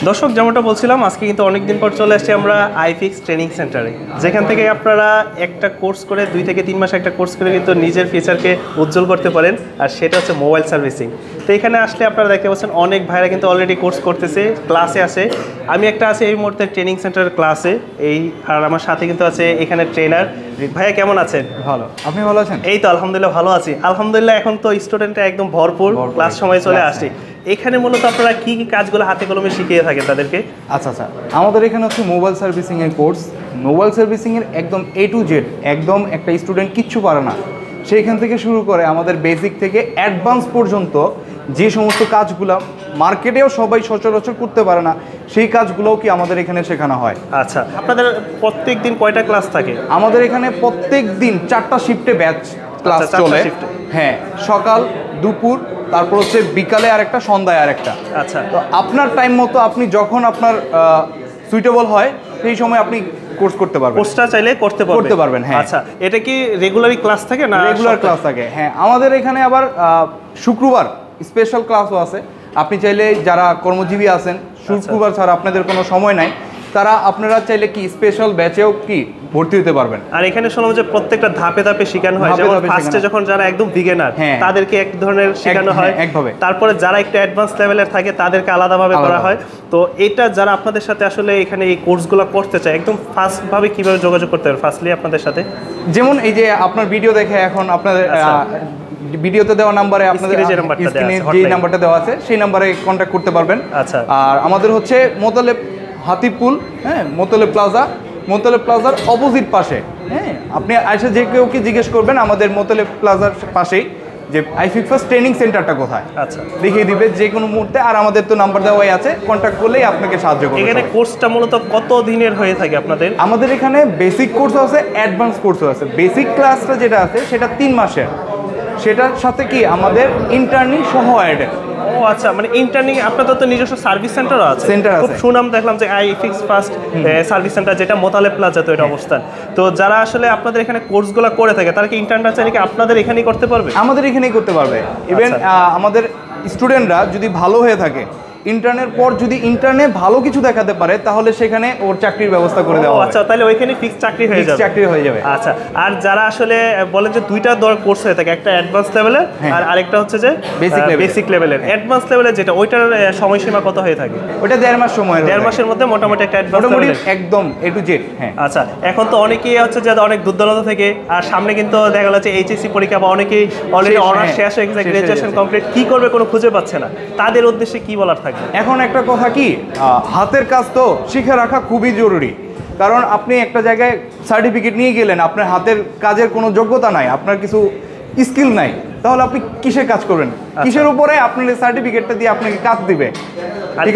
দর্শক যেমনটা বলছিলাম আজকে কিন্তু অনেকদিন পর চলে আসছি আমরা আইফিক্স ট্রেনিং সেন্টারে, যেখান থেকে আপনারা একটা কোর্স করে 2 থেকে 3 মাস একটা কোর্স করে কিন্তু নিজের ফিউচারকে উজ্জ্বল করতে পারেন, আর সেটা হচ্ছে মোবাইল সার্ভিসিং। তো এখানে আসলে আপনারা দেখতে পাচ্ছেন অনেক ভাইরা কিন্তু অলরেডি কোর্স করতেছে, ক্লাসে আছে। আমি একটা আছে এই মুহূর্তে ট্রেনিং সেন্টারের ক্লাসে, আর আমার সাথে কিন্তু আছে এখানে ট্রেনার। ভাইয়া কেমন আছেন? ভালো, আপনি ভালো আছেন? এই তো আলহামদুলিল্লাহ ভালো আছি। আলহামদুলিল্লাহ এখন তো স্টুডেন্টরা একদম ভরপুর, ক্লাস সময় চলে আসছে। এখানে মূলত আপনারা কি কি কাজগুলো হাতে কলমে শিখিয়ে থাকেন তাদেরকে? আচ্ছা, আমাদের এখানে হচ্ছে মোবাইল সার্ভিসিং এর কোর্স। মোবাইল সার্ভিসিং এর একদম A to Z, একদম একটা স্টুডেন্ট কিচ্ছু পারে না সেইখান থেকে শুরু করে আমাদের বেসিক থেকে অ্যাডভান্স পর্যন্ত যে সমস্ত কাজগুলো মার্কেটেও সবাই সচরাচর করতে পারে না, সেই কাজগুলোও কি আমাদের এখানে শেখানো হয়। আচ্ছা, আপনাদের প্রত্যেক দিন কয়টা ক্লাস থাকে? আমাদের এখানে প্রত্যেক দিন 4টা শিফটে ব্যাচ ক্লাস চলে। হ্যাঁ, সকাল, দুপুর, তারপর হচ্ছে বিকালে আরেকটা, সন্ধ্যায় আরেকটা। আচ্ছা, তো আপনার টাইম মতো আপনি যখন আপনার সুইটেবল হয় সেই সময় আপনি কোর্স করতে পারবেন। কোর্সটা চাইলে করতে পারবেন। হ্যাঁ। আচ্ছা, এটা কি রেগুলারই ক্লাস থাকে না? রেগুলার ক্লাস থাকে, হ্যাঁ। আমাদের এখানে আবার শুক্রবার স্পেশাল ক্লাসও আছে। আপনি চাইলে যারা কর্মজীবী আছেন, শুক্রবার ছাড়া আপনাদের কোনো সময় নাই, তারা আপনারা চাইলে কি স্পেশাল ব্যাচেও কি ভর্তি হতে পারবেন। আর এখানে শুনলাম যে প্রত্যেকটা ধাপে ধাপে শেখানো হয়, যেমন ফার্স্টে যখন যারা একদম বিগিনার তাদেরকে এক ধরনের শেখানো হয় একভাবে, তারপরে যারা একটু অ্যাডভান্স লেভেলের থাকে তাদেরকে আলাদাভাবে করা হয়। তো এটা যারা আপনাদের সাথে আসলে এখানে এই কোর্সগুলো করতে চায়, একদম ফার্স্ট ভাবে কিভাবে যোগাযোগ করতে হবে ফার্স্টলি আপনাদের সাথে? যেমন এই যে আপনার ভিডিও দেখে এখন আপনাদের ভিডিওতে দেওয়া নাম্বারে আপনাদের স্ক্রিনে যে নাম্বারটা দেওয়া আছে সেই নাম্বারে কন্ট্যাক্ট করতে পারবেন। আচ্ছা, আর আমাদের হচ্ছে মোতালেব হাতিপুল, হ্যাঁ, মোতালেব প্লাজার অপোজিট পাশে। হ্যাঁ, আপনি আইসা যে কেউ কি জিজ্ঞেস করবেন আমাদের মোতালেব প্লাজার পাশেই যে আইফিক্স ট্রেনিং সেন্টারটা কোথায়, আচ্ছা, দেখিয়ে দিবে যে কোনো মুহূর্তে। আর আমাদের তো নাম্বার দেওয়াই আছে, কন্ট্যাক্ট করলেই আপনাকে সাহায্য করবে। এখানে কোর্সটা মূলত কত দিনের হয়ে থাকে আপনাদের? আমাদের এখানে বেসিক কোর্সও আছে, অ্যাডভান্স কোর্সও আছে। বেসিক ক্লাসটা যেটা আছে সেটা 3 মাসের, সেটার সাথে কি আমাদের ইন্টার্নিং সহ অ্যাড। ও আচ্ছা, মানে ইন্টার্নিং আপনাদের তো নিজস্ব সার্ভিস সেন্টারও আছে? খুব সুনাম দেখলাম যে আইফিক্স ফার্স্ট সার্ভিস সেন্টার, যেটা মোতালেব প্লাজা তো এটা অবস্থান। তো যারা আসলে আপনাদের এখানে কোর্সগুলো করে থাকে তারা কি ইন্টার্নটা চাইলে কি আপনাদের এখানেই করতে পারবে? আমাদের এখানেই করতে পারবে। ইভেন আমাদের স্টুডেন্টরা যদি ভালো হয়ে থাকে, ইন্টার্নের পর যদি ইন্টার্নে ভালো কিছু দেখাতে পারে, তাহলে সেখানে ওর চাকরির ব্যবস্থা করে দেওয়া হবে। আচ্ছা, তাহলে ওইখানে ফিক্স চাকরি হয়ে যাবে। আচ্ছা, আর যারা আসলে বলেন যে দুইটা কোর্স হয়ে থাকে, একটা অ্যাডভান্স লেভেলের আর আরেকটা হচ্ছে যে বেসিক লেভেলের। অ্যাডভান্স লেভেলের যেটা, ওইটার সময়সীমা কত হয়ে থাকে? ওইটা 1.5 মাস সময়। 1.5 মাসের মধ্যে মোটামুটি একটা অ্যাডভান্স লেভেলের একদম A to Z। হ্যাঁ। আচ্ছা, এখন তো অনেকেই হচ্ছে যে অনেক দুর্দান্ত থেকে, আর সামনে কিন্তু দেখা যাচ্ছে এইচএসসি পরীক্ষা, বা অনেকেই অলরেডি অনার্স শেষ হয়ে গেছে, গ্রাজুয়েশন কমপ্লিট, কি করবে কোনো খুঁজে পাচ্ছে না, তাদের উদ্দেশ্যে কি বলার থাকে? এখন একটা কথা কি, হাতের কাজ তো শিখে রাখা খুবই জরুরি। কারণ আপনি একটা জায়গায় সার্টিফিকেট নিয়ে গেলেন, আপনার হাতের কাজের কোনো যোগ্যতা নাই, আপনার কিছু স্কিল নাই, তাহলে আপনি কিসে কাজ করবেন? কিসের উপরে আপনার সার্টিফিকেটটা দিয়ে আপনাকে কাজ দিবে?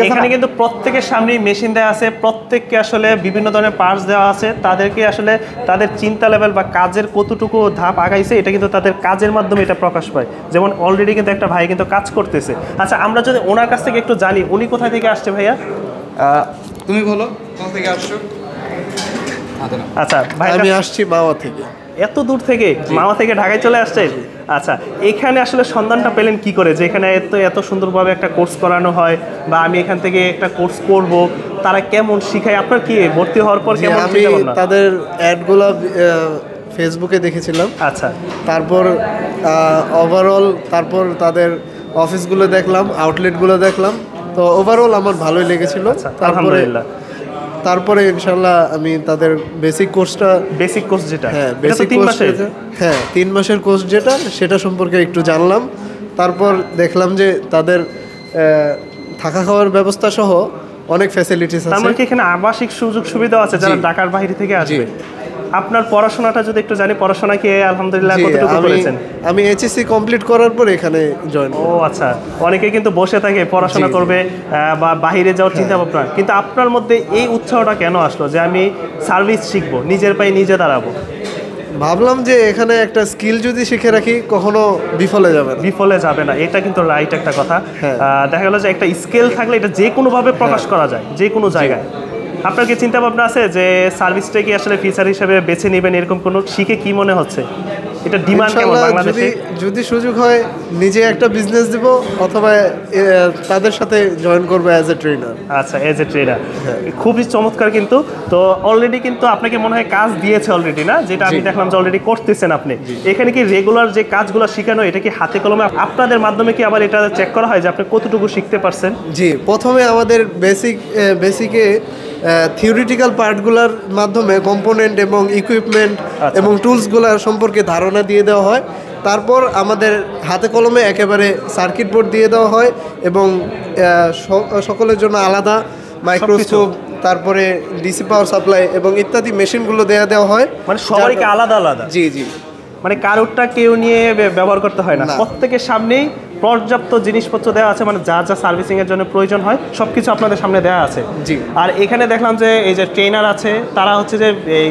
এখানে কিন্তু প্রত্যেকের সামনেই মেশিন দেওয়া আছে, প্রত্যেককে আসলে বিভিন্ন ধরনের পার্টস দেওয়া আছে, তাদেরকে আসলে তাদের চিন্তা লেভেল বা কাজের কতটুকু ধাপ আগাইছে এটা কিন্তু তাদের কাজের মাধ্যমে এটা প্রকাশ পায়। যেমন অলরেডি কিন্তু একটা ভাই কিন্তু কাজ করতেছে। আচ্ছা, আমরা যদি ওনার কাছ থেকে একটু জানি, উনি কোথা থেকে আসছে ভাইয়া? তুমি বলো কোথা থেকে আসছো? আচ্ছা ভাই, আমি আসছি মাওয়া থেকে। এত দূর থেকে মাওয়া থেকে ঢাকায় চলে আসছে? আচ্ছা, এখানে আসলে সন্ধানটা পেলেন কি করে যে এখানে এত সুন্দরভাবে একটা কোর্স করানো হয়, বা আমি এখান থেকে একটা কোর্স করব, তারা কেমন শিখায়? আপনার কি ভর্তি হওয়ার পর কেমন? আমি তাদের অ্যাডগুলো ফেসবুকে দেখেছিলাম। আচ্ছা, তারপর ওভারঅল তারপর তাদের অফিসগুলো দেখলাম, আউটলেটগুলো দেখলাম, তো ওভারঅল আমার ভালোই লেগেছিল। তারপরে ইনশাল্লাহ আমি তাদের বেসিক কোর্স যেটা, হ্যাঁ বেসিক কোর্স, হ্যাঁ 3 মাসের কোর্স যেটা, সেটা সম্পর্কে একটু জানলাম। তারপর দেখলাম যে তাদের থাকা খাওয়ার ব্যবস্থা সহ অনেক ফ্যাসিলিটিস আছে। আমার কি এখানে আবাসিক সুযোগ সুবিধা আছে যারা ঢাকার বাইরে থেকে আসবে? আপনার পড়াশোনাটা যদি একটু জানি, পড়াশোনা কি আলহামদুলিল্লাহ কতটুকু করেছেন? আমি এইচএসসি কমপ্লিট করার পর এখানে জয়েন। ও আচ্ছা, অনেকে কিন্তু বসে থাকে পড়াশোনা করবে বা বাইরে যাওয়ার চিন্তা ভাবনা, কিন্তু আপনার মধ্যে এই উৎসাহটা কেন আসলো যে আমি সার্ভিস শিখবো, নিজের পায়ে নিজে দাঁড়াবো? ভাবলাম যে এখানে একটা স্কিল যদি শিখে রাখি কখনো বিফলে যাবে না। এটা কিন্তু রাইট একটা কথা। দেখা গেল যে একটা স্কিল থাকলে এটা যে কোনোভাবে প্রকাশ করা যায়, যে কোনো জায়গায়। আপনার কি চিন্তা ভাবনা আছে যে সার্ভিসটা কি আসলে ফিচার হিসেবে বেছে নেবেন, এরকম কোনো শিখে কি মনে হচ্ছে? এটা ডিমান্ড কেমন বাংলাদেশে? যদি সুযোগ হয় নিজে একটা বিজনেস দিব, অথবা তাদের সাথে জয়েন করবো অ্যাজ এ ট্রেনার। আচ্ছা, অ্যাজ এ ট্রেনার, খুবই চমৎকার। কিন্তু তো অলরেডি কিন্তু আপনাকে মনে হয় কাজ দিয়েছে অলরেডি, না? যেটা আমি দেখলাম যে অলরেডি করতেছেন আপনি। এখানে কি রেগুলার যে কাজগুলো শেখানো, এটা কি হাতে কলমে আপনাদের মাধ্যমে কি আবার এটা চেক করা হয় যে আপনি কতটুকু শিখতে পারছেন? জি, প্রথমে আমাদের বেসিকে থিওরিটিক্যাল পার্টগুলোর মাধ্যমে কম্পোনেন্ট এবং ইকুইপমেন্ট এবং টুলসগুলোর সম্পর্কে ধারণা দিয়ে দেওয়া হয়। তারপর আমাদের হাতে কলমে একেবারে সার্কিট বোর্ড দিয়ে দেওয়া হয় এবং সকলের জন্য আলাদা মাইক্রোস্কোপ, তারপরে ডিসি পাওয়ার সাপ্লাই এবং ইত্যাদি মেশিনগুলো দেওয়া হয়। মানে সবাইকে আলাদা আলাদা? জি জি, মানে কারোরটা কেউ নিয়ে ব্যবহার করতে হয় না, প্রত্যেকের সামনেই পর্যাপ্ত জিনিসপত্র দেওয়া আছে, মানে যা যা সার্ভিসিং এর জন্য প্রয়োজন হয় সবকিছু আপনাদের সামনে দেওয়া আছে। জি। আর এখানে দেখলাম যে এই যে ট্রেনার আছে, তারা হচ্ছে যে এই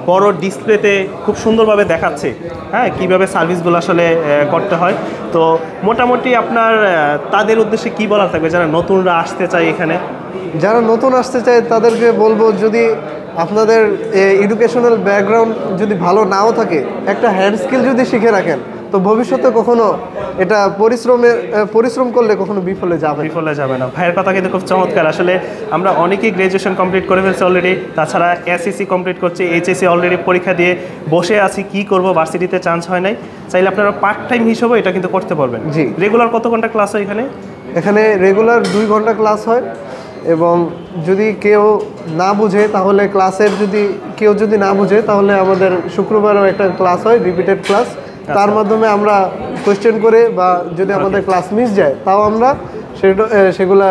বড় ডিসপ্লেতে খুব সুন্দরভাবে দেখাচ্ছে, হ্যাঁ, কীভাবে সার্ভিসগুলো আসলে করতে হয়। তো মোটামুটি আপনার তাদের উদ্দেশ্যে কি বলার থাকবে যারা নতুনরা আসতে চায় এখানে? যারা নতুন আসতে চায় তাদেরকে বলবো, যদি আপনাদের এডুকেশনাল ব্যাকগ্রাউন্ড যদি ভালো নাও থাকে, একটা হ্যান্ড স্কিল যদি শিখে রাখেন, তো ভবিষ্যতে কখনো এটা পরিশ্রম করলে কখনো বিফলে যাবে না। ভাইয়ের কথা কিন্তু খুব চমৎকার। আসলে আমরা অনেকেই গ্র্যাজুয়েশন কমপ্লিট করে ফেলছি অলরেডি, তাছাড়া এসএসসি কমপ্লিট করছি, এইচএসসি অলরেডি পরীক্ষা দিয়ে বসে আছি, কি করব, ভার্সিটিতে চান্স হয় নাই। চাইলে আপনারা পার্ট টাইম হিসেবে এটা কিন্তু করতে পারবেন। জি। রেগুলার কত ঘন্টা ক্লাস হয় এখানে? এখানে রেগুলার 2 ঘন্টা ক্লাস হয়, এবং যদি কেউ না বুঝে তাহলে কেউ যদি না বুঝে তাহলে আমাদের শুক্রবারও একটা ক্লাস হয়, রিপিটেড ক্লাস। তার মাধ্যমে আমরা কোয়েশ্চেন করে, বা যদি আমাদের ক্লাস মিস যায় তাও আমরা সেগুলা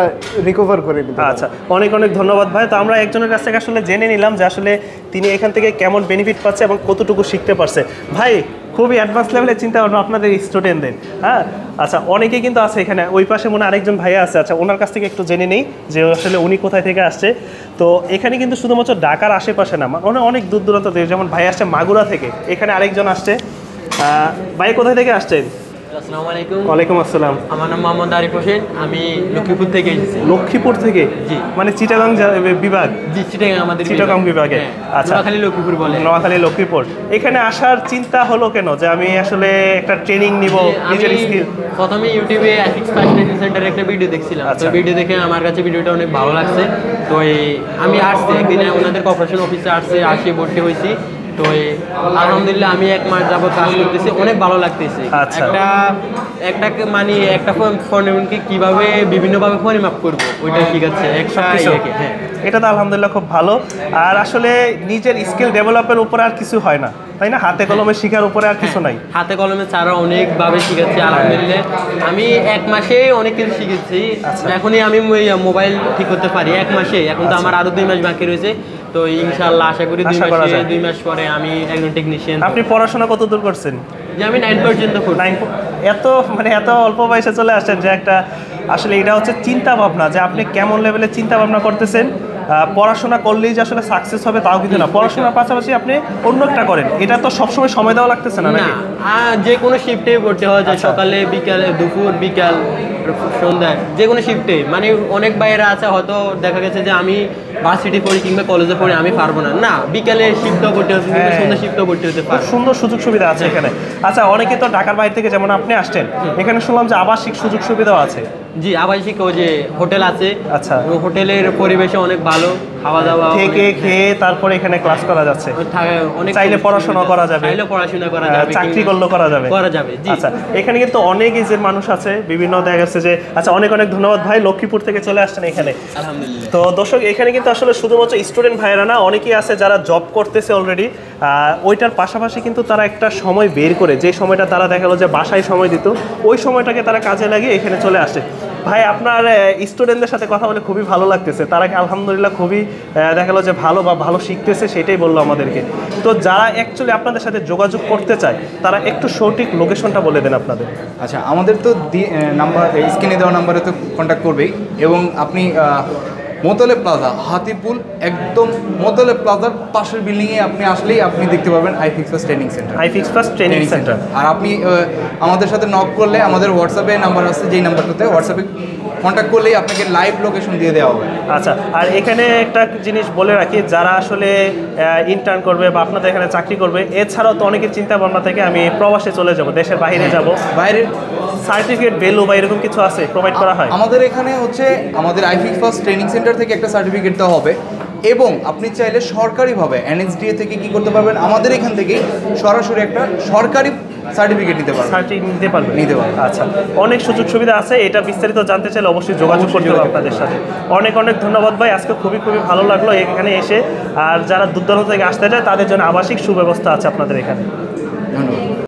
রিকভার করে নিতে। আচ্ছা, অনেক অনেক ধন্যবাদ ভাই। তো আমরা একজনের কাছ থেকে আসলে জেনে নিলাম যে আসলে তিনি এখান থেকে কেমন বেনিফিট পাচ্ছে এবং কতটুকু শিখতে পারছে। ভাই, খুবই অ্যাডভান্স লেভেলের চিন্তা ভাবনা আপনাদের স্টুডেন্টদের, হ্যাঁ। আচ্ছা, অনেকেই কিন্তু আছে এখানে, ওই পাশে মনে আরেকজন ভাইয়া আছে। আচ্ছা, ওনার কাছ থেকে একটু জেনে নেই যে আসলে উনি কোথায় থেকে আসছে। তো এখানে কিন্তু শুধুমাত্র ঢাকার আশেপাশে না, অনেক দূর দূরান্ত থেকে, যেমন ভাই আসছে মাগুরা থেকে, এখানে আরেকজন আসছে। ভাই কোথায় থেকে আসছেন? আসসালামু আলাইকুম। ওয়ালাইকুম আসসালাম। আমার নাম মোহাম্মদ আরিফ হোসেন, আমি লক্ষ্মীপুর থেকে এসেছি। লক্ষ্মীপুর থেকে? জি। মানে চিটাগাং বিভাগ? জি, আমাদের চিটাগাং বিভাগে। আচ্ছা, নোয়াখালী লক্ষ্মীপুর বলে। নোয়াখালী লক্ষ্মীপুর। এখানে আসার চিন্তা হলো কেন যে আমি আসলে একটা ট্রেনিং নিব, নিজের স্কিল? প্রথমে ইউটিউবে আইফিক্স ট্রেনিং সেন্টারে একটা ভিডিও দেখছিলাম। তো ভিডিও দেখে আমার কাছে ভিডিওটা অনেক ভালো লাগছে। তো আমি আসছি একদিনে ওনাদের কর্পোরেশন অফিসে আসি ভর্তি হয়েছি। তো আলহামদুলিল্লাহ আমি 1 মাস যাবত কাজ করতেছি, অনেক ভালো লাগতেছে। একটা ফোনকে কিভাবে বিভিন্নভাবে পরিমাপ করবো ওইটা শিখাচ্ছে একটা। হ্যাঁ, এটা তো আলহামদুলিল্লাহ খুব ভালো। আর আসলে নিজের স্কিল ডেভেলপের উপর আর কিছু হয় না, তাই না? হাতে কলমে শেখার উপরে আর কিছু নাই। হাতে কলমে ছাড়া অনেকভাবে শিখেছি আলহামদুলিল্লাহ। আমি 1 মাসে অনেক কিছু শিখেছি। এখনই আমি মোবাইল ঠিক করতে পারি 1 মাসে। এখন তো আমার আরো 2 মাস বাকি রয়েছে। তো ইনশাআল্লাহ আশা করি 2 মাস পরে আমি একজন টেকনিশিয়ান। আপনি পড়াশোনা কত দূর করছেন? যে আমি 9 পর্যন্ত পড়ি। এত অল্প বয়সে চলে আসছেন যে একটা, আসলে এটা হচ্ছে চিন্তা ভাবনা যে আপনি কেমন লেভেলের চিন্তা ভাবনা করতেছেন। পড়াশোনা করলেই যে আসলে সাকসেস হবে তাও কিন্তু না, পড়াশোনার পাশাপাশি আপনি অন্য একটা করেন, এটা তো সবসময় সময় দেওয়া লাগতেছে না নাকি? যে কোনো শিফটে পড়তে হয়, যে সকালে, বিকালে, দুপুর, বিকাল, সন্ধ্যায়, যে কোনো শিফটে। মানে অনেক বাইরে আছে, হয়তো দেখা গেছে যে আমি ভার্সিটি পড়ি কিংবা কলেজে পড়ি, আমি পারবো না, বিকালে শিফটও করতে হচ্ছে, সন্ধ্যা শিফটও করতে হতে পারে। সুন্দর সুযোগ সুবিধা আছে এখানে। আচ্ছা, অনেকে তো ঢাকার বাইরে থেকে, যেমন আপনি আসছেন, এখানে শুনলাম যে আবাসিক সুযোগ সুবিধাও আছে। জি, আবাসিক ওই যে হোটেল আছে। আচ্ছা, হোটেলের পরিবেশে অনেক ভালো, খাওয়া দাওয়া থেকে খেয়ে তারপরে এখানে ক্লাস করা যাচ্ছে। চাইলে পড়াশোনা করা যাবে, চাকরি করলেও করা যাবে। আচ্ছা, এখানে কিন্তু অনেক এজের মানুষ আছে, বিভিন্ন দেখা যাচ্ছে যে। আচ্ছা, অনেক অনেক ধন্যবাদ ভাই, লক্ষ্মীপুর থেকে চলে আসছেন এখানে। আলহামদুলিল্লাহ। তো দর্শক, এখানে কিন্তু আসলে শুধুমাত্র স্টুডেন্ট ভাইয়েরা না, অনেকেই আছে যারা জব করতেছে অলরেডি। ওইটার পাশাপাশি কিন্তু তারা একটা সময় বের করে, যে সময়টা তারা দেখা গেলো যে বাসায় সময় দিত, ওই সময়টাকে তারা কাজে লাগিয়ে এখানে চলে আসে। ভাই, আপনার স্টুডেন্টদের সাথে কথা বলে খুবই ভালো লাগতেছে। তারা আলহামদুলিল্লাহ খুবই দেখা গেলো যে ভালো শিখতেছে, সেটাই বললো আমাদেরকে। তো যারা অ্যাকচুয়ালি আপনাদের সাথে যোগাযোগ করতে চায়, তারা একটু সঠিক লোকেশনটা বলে দেন আপনাদের। আচ্ছা, আমাদের তো নাম্বার, স্ক্রিনে দেওয়া নাম্বারে তো কন্ট্যাক্ট করবেই, এবং আপনি মোতালে প্লাজা, হাতিপুল, একদম মোতালে প্লাজার পাশের বিল্ডিংয়ে আপনি আসলেই আপনি দেখতে পাবেন iFix first training centre. IFix first training centre. আর আপনি আমাদের সাথে নক করলে আমাদের হোয়াটসঅ্যাপে নাম্বার আছে, যেই নাম্বারটাতে হোয়াটসঅ্যাপে কন্ট্যাক্ট করলেই আপনাকে লাইভ লোকেশন দিয়ে দেওয়া হবে। আচ্ছা, আর এখানে একটা জিনিস বলে রাখি, যারা আসলে ইন্টার্ন করবে বা আপনাদের এখানে চাকরি করবে, এছাড়াও তো অনেকের চিন্তা ভাবনা থেকে আমি প্রবাসে চলে যাব, দেশের বাইরে যাব, বাইরের সার্টিফিকেট ভ্যালু বা এরকম কিছু আছে প্রোভাইড করা হয়? আমাদের এখানে হচ্ছে আমাদের আইফিক্স ফার্স্ট ট্রেনিং সেন্টার থেকে একটা সার্টিফিকেট দেওয়া হবে, এবং আপনি চাইলে সরকারিভাবে এনএসডিএ থেকে কি করতে পারবেন, আমাদের এখান থেকেই সরাসরি একটা সরকারি সার্টিফিকেট নিতে পারবেন। সার্টিফিকেট নিতে পারবেন? নিতে পারবেন। আচ্ছা, অনেক সুযোগ সুবিধা আছে, এটা বিস্তারিত জানতে চাইলে অবশ্যই যোগাযোগ করতে হবে আপনাদের সাথে। অনেক অনেক ধন্যবাদ ভাই, আজকে খুবই খুবই ভালো লাগলো এখানে এসে। আর যারা দূর দূরান্ত থেকে আসতে চায় তাদের জন্য আবাসিক সুব্যবস্থা আছে আপনাদের এখানে। ধন্যবাদ।